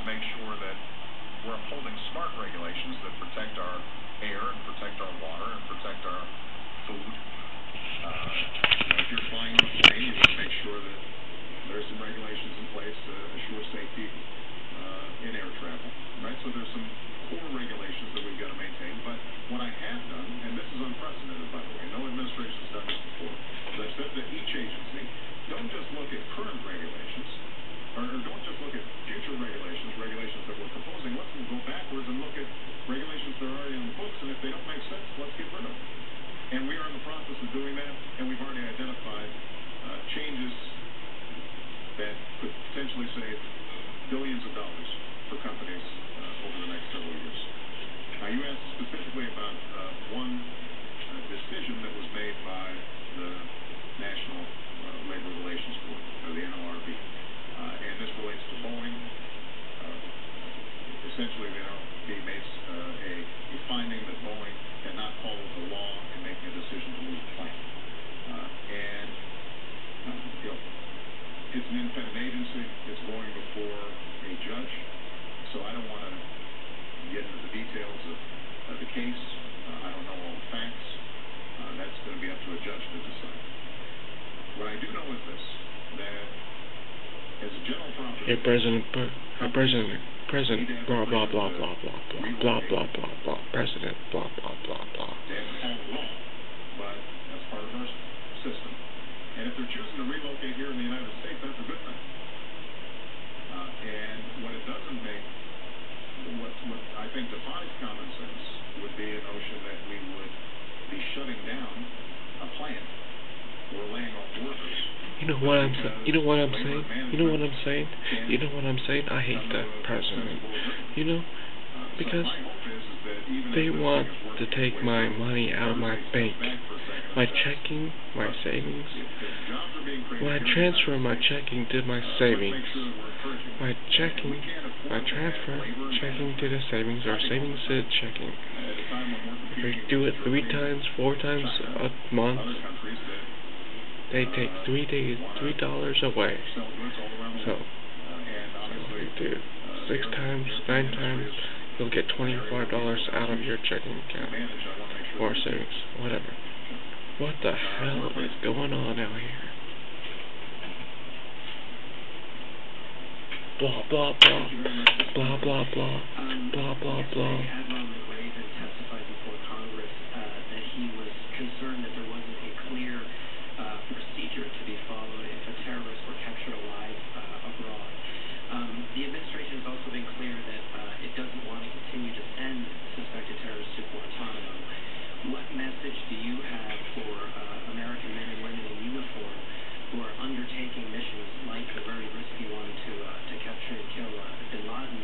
make sure that we're upholding smart regulations that protect our air and protect our water and protect our food. If you're flying on a plane, you want to make sure that there's some regulations in place to assure safety in air travel, right? So there's some core regulations that we've got to maintain. But what I have done, and this is unprecedented, by the way, no administration's done this before, is I've said to each agency, don't just look at current regulations, or don't just look at future regulations that we're proposing. Let's go backwards and look at regulations that are already on the books, and if they don't make sense, let's get rid of them. And we are in the process of doing that, and we've already identified changes that could potentially save billions of dollars for companies over the next several years. Now, you asked specifically about one decision that was made by the National Labor Relations Board, or the NLRB, and this relates to Boeing. Essentially, the NLRB makes a finding that Boeing had not followed the law in making a decision to move the plant. And it's an independent agency. It's going before a judge. So I don't want to get into the details of the case. I don't know all the facts. That's going to be up to a judge to decide. What I do know is this, that as a general proposition... President, blah, blah, blah, blah, blah, blah, blah, blah, blah, blah, President, blah, blah, blah, blah. They have to follow the law, but that's part of our system. And if they're choosing to relocate here in the United States, that's a good thing. And what it doesn't make, what I think defies common sense would be a notion that we would be shutting down a plant or laying off workers. You know what I'm saying? I hate that president. Because they want to take my money out of my bank. My checking, my savings. When I transfer my checking to my savings, my transfer checking to the savings, or savings to the checking. If I do it 3 times, 4 times a month, they take $3 away. So if you do 6 times, 9 times, you'll get $25 out of your checking account or savings, whatever. What the hell is going on out here? Blah blah blah, blah blah blah, blah blah blah. Admiral McRaven testified before Congress that he was concerned that there wasn't a clear procedure to be followed if a terrorist were captured alive abroad. The administration has also been clear that it doesn't want to continue to send suspected terrorists to Guantanamo. What message do you have for American men and women in uniform who are undertaking missions like the very risky one to capture and kill bin Laden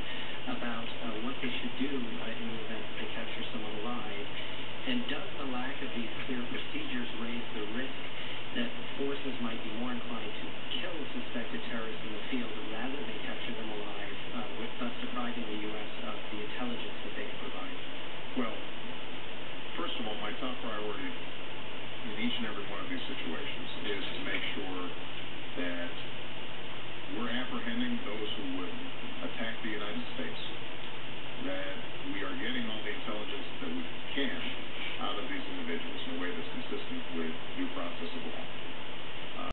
about what they should do in the event they capture someone alive? And does the lack of these clear procedures raise the risk that forces might be more inclined to kill suspected terrorists in the field rather than capture them alive, thus depriving the U.S. of the intelligence that they can provide? Well, first of all, my top priority in each and every one of these situations is to make sure that we're apprehending those who would attack the United States, that we are getting all the intelligence that we can out of these